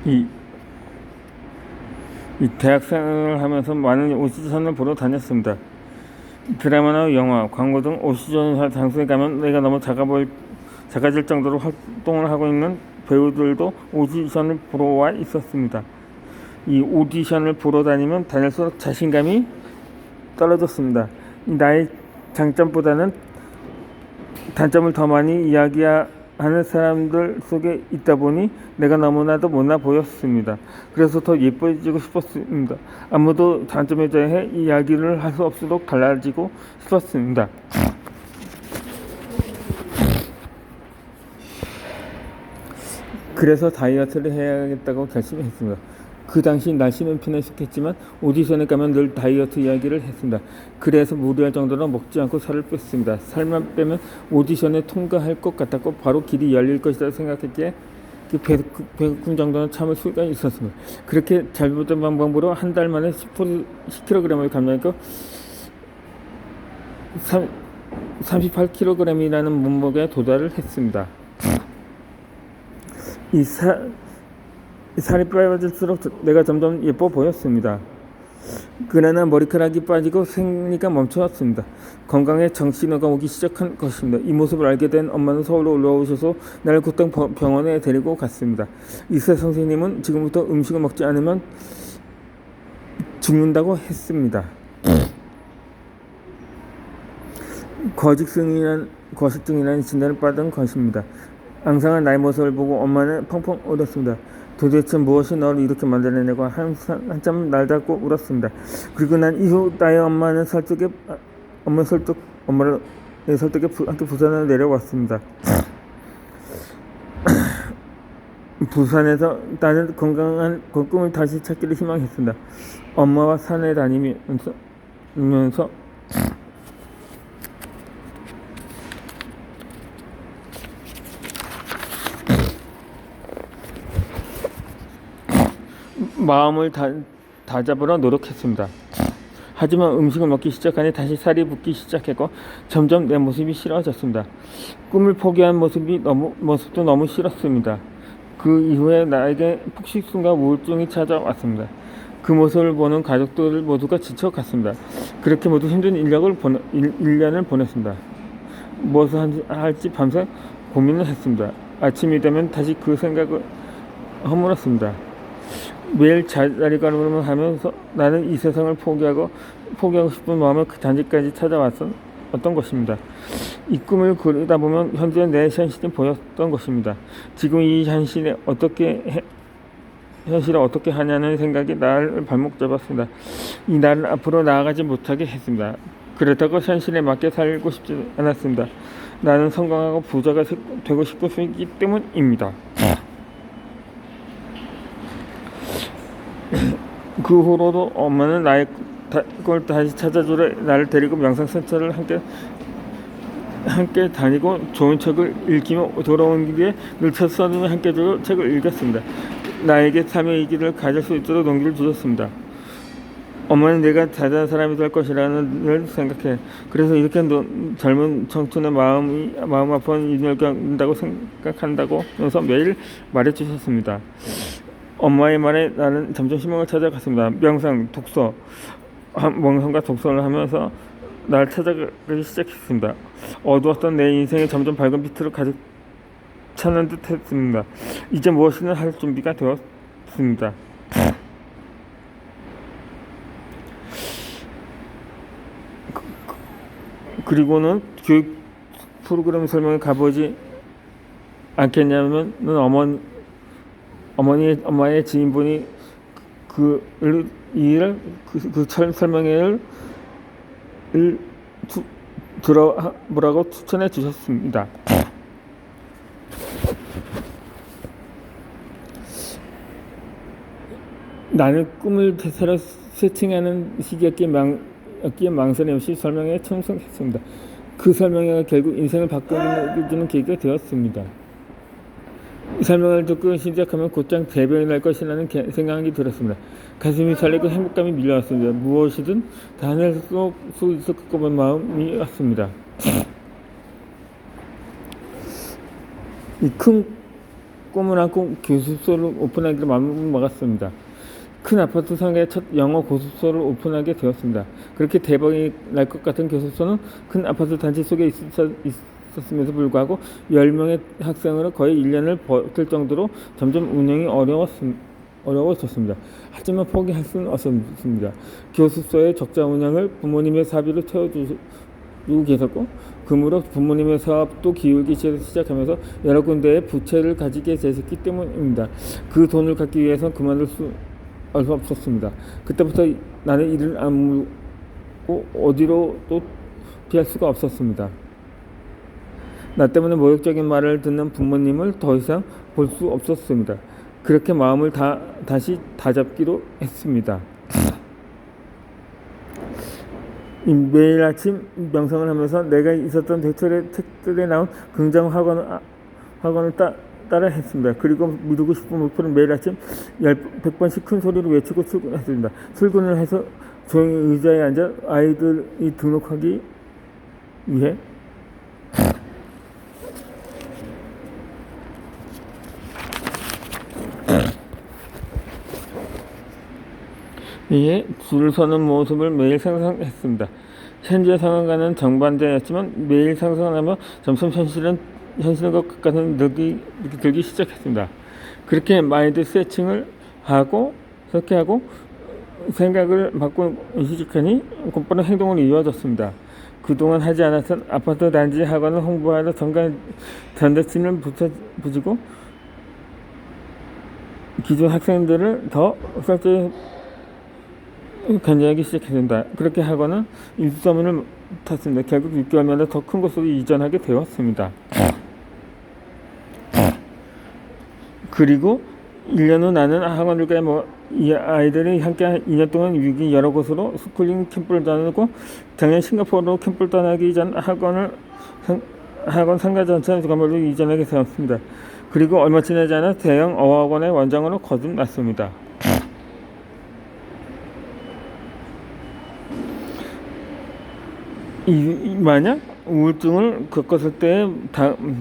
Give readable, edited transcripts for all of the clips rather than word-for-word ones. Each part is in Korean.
이, 이 대학생을 하면서 많은 오디션을 보러 다녔습니다. 드라마나 영화, 광고 등 오디션 장소에 가면 내가 너무 작아질 정도로 활동을 하고 있는 배우들도 오디션을 보러 와 있었습니다. 이 오디션을 보러 다니면 다닐수록 자신감이 떨어졌습니다. 나의 장점보다는 단점을 더 많이 이야기하는 사람들 속에 있다 보니 내가 너무나도 못나 보였습니다. 그래서 더 예뻐지고 싶었습니다. 아무도 단점에 대해 이야기를 할 수 없도록 달라지고 싶었습니다. 그래서 다이어트를 해야겠다고 결심했습니다. 그 당시 날씨는 편에 속했지만 오디션에 가면 늘 다이어트 이야기를 했습니다. 그래서 무리할 정도로 먹지 않고 살을 뺐습니다. 살만 빼면 오디션에 통과할 것 같았고 바로 길이 열릴 것이다 생각했기에 배고픔 정도는 참을 수가 있었습니다. 그렇게 잘못된 방법으로 한 달 만에 10kg을 감량했고 38kg이라는 몸무게에 도달을 했습니다. 살이 빠질수록 내가 점점 예뻐 보였습니다. 그러나 머리카락이 빠지고 생리가 멈춰왔습니다. 건강에 정신호가 오기 시작한 것입니다. 이 모습을 알게 된 엄마는 서울로 올라오셔서 나를 곧장 병원에 데리고 갔습니다. 의사 선생님은 지금부터 음식을 먹지 않으면 죽는다고 했습니다. 거식증이라는 진단을 받은 것입니다. 앙상한 나의 모습을 보고 엄마는 펑펑 울었습니다. 도대체 무엇이 너를 이렇게 만들어내고 한참 날 잡고 울었습니다. 그리고 난 이후 나의 엄마의 설득에 함께 부산으로 내려왔습니다. 부산에서 나는 건강한 꿈을 다시 찾기를 희망했습니다. 엄마와 산에 다니면서 마음을 다잡으려 노력했습니다. 하지만 음식을 먹기 시작하니 다시 살이 붙기 시작했고 점점 내 모습이 싫어졌습니다. 꿈을 포기한 모습도 너무 싫었습니다. 그 이후에 나에게 폭식순과 우울증이 찾아왔습니다. 그 모습을 보는 가족들 모두가 지쳐갔습니다. 그렇게 모두 힘든 1년을 보냈습니다. 무엇을 할지 밤새 고민을 했습니다. 아침이 되면 다시 그 생각을 허물었습니다. 매일 자리걸음을 하면서 나는 이 세상을 포기하고 싶은 마음을 그 단지까지 찾아왔던 것입니다. 이 꿈을 그리다 보면 현재 내 현실이 보였던 것입니다. 지금 이 현실을 어떻게 하냐는 생각이 나를 발목 잡았습니다. 이 나를 앞으로 나아가지 못하게 했습니다. 그렇다고 현실에 맞게 살고 싶지 않았습니다. 나는 성공하고 부자가 되고 싶었기 때문입니다. 그 후로도 엄마는 나의 걸 다시 찾아주려 나를 데리고 명상센터를 함께 다니고 좋은 책을 읽히며 돌아온 길에 늘 첫 선임과 함께 들어 책을 읽었습니다. 나에게 삶의 의기를 가질 수 있도록 용기를 주셨습니다. 엄마는 내가 대단한 사람이 될 것이라는 걸 생각해. 그래서 이렇게 젊은 청춘의 마음 아픈 인연을 겪는다고 생각한다고 하면서 매일 말해주셨습니다. 엄마의 말에 나는 점점 희망을 찾아갔습니다. 명상과 독서를 하면서 나를 찾아가기 시작했습니다. 어두웠던 내 인생이 점점 밝은 빛으로 가득 차는 듯 했습니다. 이제 무엇이든 할 준비가 되었습니다. 그리고는 교육 프로그램 설명에 가보지 않겠냐면 엄마의 지인분이 그 설명회를 들어보라고 추천해 주셨습니다. 나는 꿈을 새로 세팅하는 시기였기에 망설임 없이 설명회에 참석했습니다. 그 설명회가 결국 인생을 바꿔주는 계기가 되었습니다. 설명을 듣고 시작하면 곧장 대변이 날 것이라는 생각이 들었습니다. 가슴이 설레고 행복감이 밀려왔습니다. 무엇이든 다 해낼 수 있을 것 같은 마음이 왔습니다. 이 큰 꿈을 안고 교습소를 오픈하기로 마음먹었습니다. 큰 아파트 상가에 첫 영어 고습소를 오픈하게 되었습니다. 그렇게 대박이 날 것 같은 교습소는 큰 아파트 단지 속에 있었음에도 불구하고 10명의 학생으로 거의 1년을 버틸 정도로 점점 운영이 어려워졌습니다. 하지만 포기할 수는 없었습니다. 교습소의 적자 운영을 부모님의 사비로 채워주고 계셨고, 그므로 부모님의 사업도 기울기 시작하면서 여러 군데의 부채를 가지게 되셨기 때문입니다. 그 돈을 갖기 위해서 그만둘 수 없었습니다. 그때부터 나는 이를 아무고 어디로 또 피할 수가 없었습니다. 나 때문에 모욕적인 말을 듣는 부모님을 더 이상 볼 수 없었습니다. 그렇게 마음을 다시 다잡기로 했습니다. 매일 아침 명상을 하면서 내가 있었던 대철의 책들에 나온 긍정 학원을 따라 했습니다. 그리고 이루고 싶은 목표는 매일 아침 100번씩 큰 소리로 외치고 출근했습니다. 출근을 해서 조용히 의자에 앉아 아이들이 등록하기 위해 줄을 서는 모습을 매일 상상했습니다. 현재 상황과는 정반대였지만 매일 상상을 하며 점점 현실과 가까운 느낌이 들기 시작했습니다. 그렇게 마인드 세팅을 그렇게 하고 생각을 바꾸기 시작하니 곧바로 행동으로 이어졌습니다. 그동안 하지 않았던 아파트 단지 학원을 홍보하러 전대신을 붙이고 기존 학생들을 더 설득 간절하기 시작했습니다. 그렇게 학원은 인수소문을 탔습니다. 결국 6개월마다 더 큰 곳으로 이전하게 되었습니다. 그리고 1년 후 나는 학원들과의 이 아이들이 함께 2년 동안 위기 여러 곳으로 스쿨링 캠프를 다니고 작년 싱가포르로 캠프를 떠나기 전 학원 상가 전체 건물로 이전하게 되었습니다. 그리고 얼마 지나지 않아 대형 어학원의 원장으로 거듭났습니다. 만약 우울증을 겪었을 때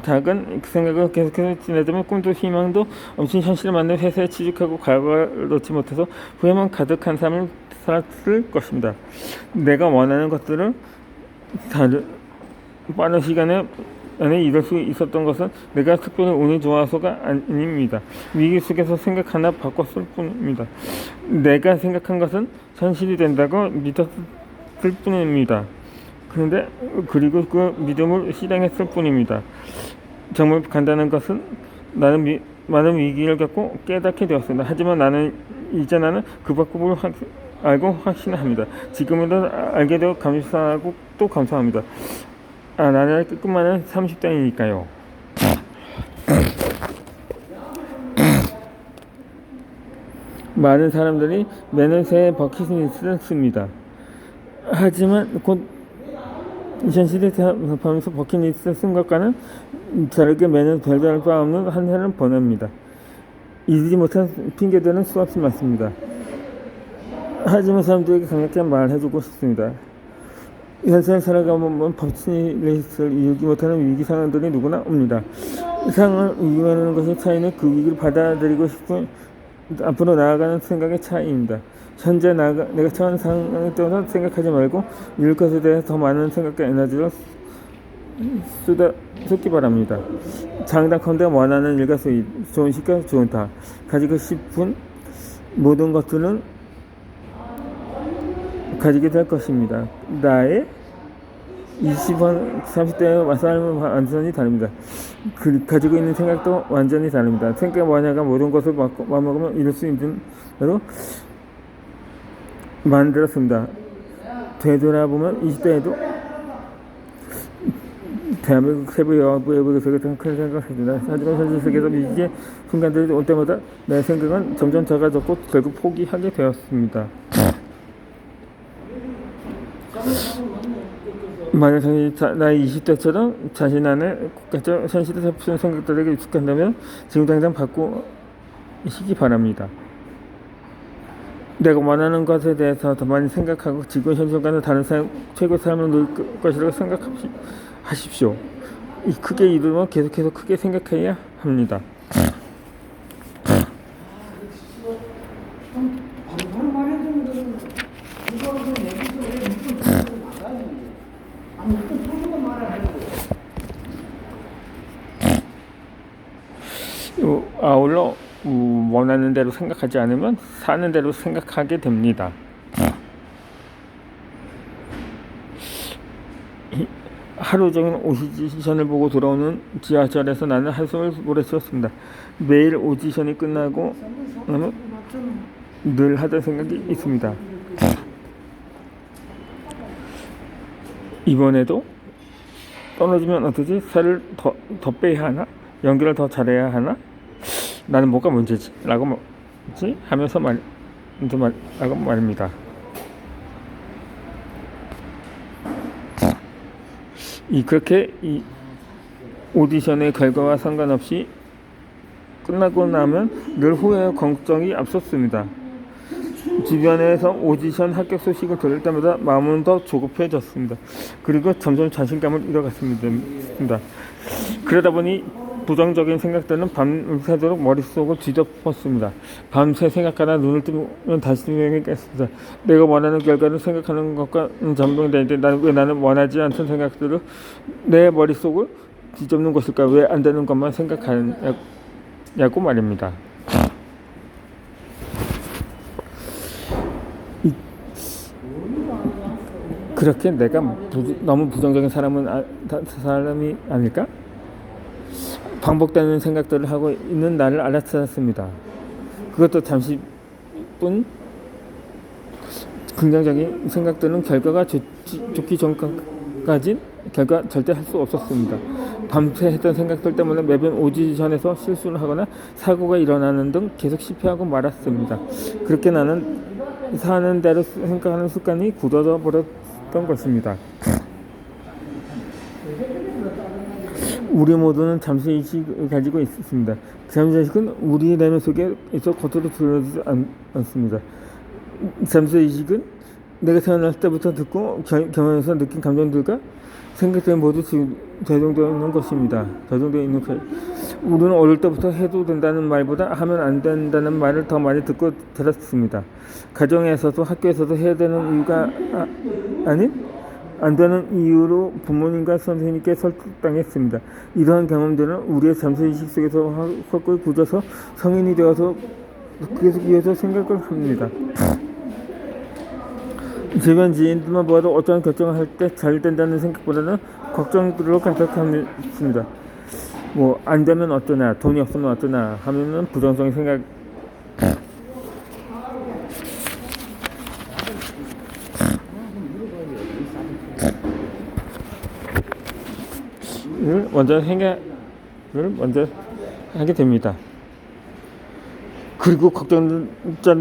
작은 생각을 계속해서 지내자면 꿈도 희망도 없이 현실을 만든 회사에 취직하고 결과를 놓지 못해서 후회만 가득한 삶을 살았을 것입니다. 내가 원하는 것들을 빠른 시간에 안에 이룰 수 있었던 것은 내가 특별히 운이 좋아서가 아닙니다. 위기 속에서 생각 하나 바꿨을 뿐입니다. 내가 생각한 것은 현실이 된다고 믿었을 뿐입니다. 그리고 그 믿음을 실행했을 뿐입니다. 정말 간단한 것은 나는 많은 위기를 겪고 깨닫게 되었습니다. 하지만 나는 그 방법을 알고 확신합니다. 지금이라도 알게 되어 감사하고 또 감사합니다. 나는 끝만은 30대이니까요. 많은 사람들이 매년 새해 버킷리스트를 씁니다. 하지만 곧 현실에 대하면서 버킷리스트를 쓴 것과는 다르게 매년 별다를 바 없는 한 해를 보냅니다. 잊지 못한 핑계대는 수없이 많습니다. 하지만 사람들에게 강력하게 말해주고 싶습니다. 현생을 살아가면 버킷리스트를 이루지 못하는 위기 상황들이 누구나 옵니다. 상황을 이겨내는 것이 차이는 그 위기를 받아들이고 싶은 앞으로 나아가는 생각의 차이입니다. 현재 내가 처한 상황에 대해서 생각하지 말고 이룰 것에 대해서 더 많은 생각과 에너지를 쏟기 바랍니다. 장단컨대 원하는 일과 수입, 좋은 식과 좋은 타, 가지고 싶은 모든 것들은 가지게 될 것입니다. 나의 20번, 30대의 삶은 완전히 다릅니다. 가지고 있는 생각도 완전히 다릅니다. 생각 원야가 모든 것을 마음먹으면 이룰 수 있는 대로 만들었습니다. 되돌아보면 20대에도 대한민국 세부 여부에 큰 생각을 했습니다. 하지만 현실 세계에서 위기의 순간들이 올 때마다 내 생각은 점점 작아졌고 결국 포기하게 되었습니다. 만약 나이 20대처럼 자신 안에 국가적 현실에 잡히는 생각들에게 익숙한다면 지금 당장 바꾸시기 바랍니다. 내가 원하는 것에 대해서 더 많이 생각하고 지금 현실과는 다른 최고의 삶을 누릴 것이라고 생각하십시오. 크게 이루면 계속해서 크게 생각해야 합니다. 아울러 원하는 대로 생각하지 않으면 사는 대로 생각하게 됩니다. 하루 종일 오디션을 보고 돌아오는 지하철에서 나는 한숨을 몰아치웠습니다. 매일 오디션이 끝나고 나면 늘 하던 생각이 있습니다. 이번에도 떨어지면 어떠지? 살을 더 빼야 하나? 연기를 더 잘해야 하나? 나는 뭐가 문제지? 라고 하면서 라고 말입니다. 그렇게 이 오디션의 결과와 상관없이 끝나고 나면 늘 후회와 걱정이 앞섰습니다. 주변에서 오디션 합격 소식을 들을 때마다 마음은 더 조급해졌습니다. 그리고 점점 자신감을 잃어갔습니다. 그러다 보니 부정적인 생각들은 밤새도록 머릿속을 뒤덮었습니다. 밤새 생각하다 눈을 뜨면 다시 생각했습니다. 내가 원하는 결과를 생각하는 것과 전부가 되는데 왜 나는 원하지 않던 생각들을 내 머릿속을 뒤덮는 것일까? 왜 안 되는 것만 생각하냐고 말입니다. 그렇게 내가 너무 부정적인 사람이 아닐까? 반복되는 생각들을 하고 있는 나를 알아차렸습니다. 그것도 잠시뿐. 긍정적인 생각들은 결과가 좋기 전까진 결과 절대 할 수 없었습니다. 밤새 했던 생각들 때문에 매번 오디션에서 실수를 하거나 사고가 일어나는 등 계속 실패하고 말았습니다. 그렇게 나는 사는 대로 생각하는 습관이 굳어져 버렸던 것입니다. 우리 모두는 잠시의식을 가지고 있습니다. 잠시의식은 우리 내면 속에 있어 겉으로 드러나지 않습니다. 잠시의식은 내가 태어날 때부터 듣고 경험해서 느낀 감정들과 생각들이 모두 저장되어 있는 것입니다. 우리는 어릴 때부터 해도 된다는 말보다 하면 안 된다는 말을 더 많이 듣고 들었습니다. 가정에서도 학교에서도 해야 되는 이유가 아닌 안 되는 이유로 부모님과 선생님께 설득당했습니다. 이러한 경험들은 우리의 잠시의식 속에서 헛걸 굳어서 성인이 되어서 계속 이어서 생각을 합니다. 주변 지인들만 보아도 어떤 결정을 할 때 잘 된다는 생각보다는 걱정들로 가득합니다. 안 되면 어떠나, 돈이 없으면 어떠나 하면은 부정적인 생각. 생각을 먼저 하게 됩니다. 그리고 걱정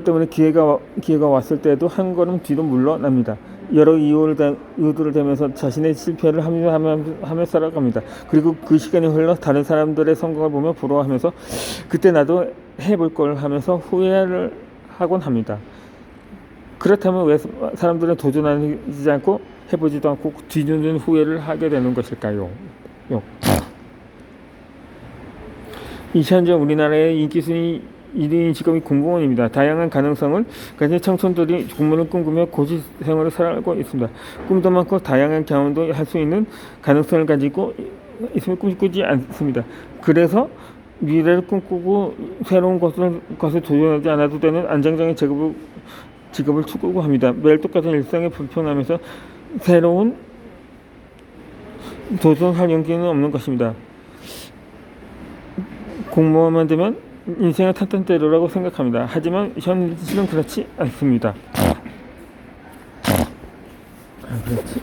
때문에 기회가 왔을 때도 한 걸음 뒤로 물러납니다. 여러 이유들을 대면서 자신의 실패를 하며 살아갑니다. 그리고 그 시간이 흘러 다른 사람들의 성공을 보며 부러워하면서 그때 나도 해볼 걸 하면서 후회를 하곤 합니다. 그렇다면 왜 사람들은 도전하지 않고 해보지도 않고 뒤늦은 후회를 하게 되는 것일까요? 현재 우리나라의 인기순위 1위 직업이 공무원입니다. 다양한 가능성을 가진 청춘들이 공무원을 꿈꾸며 고시 생활을 살아가고 있습니다. 꿈도 많고 다양한 경험도 할 수 있는 가능성을 가지고 있으면 꿈꾸지 않습니다. 그래서 미래를 꿈꾸고 새로운 것을 도전하지 않아도 되는 안정적인 직업을 추구합니다. 매일 똑같은 일상에 불편하면서 새로운 도전할 용기는 없는 것입니다. 공무원만 되면 인생의 탄탄대로라고 생각합니다. 하지만 현실은 그렇지 않습니다. 그렇지?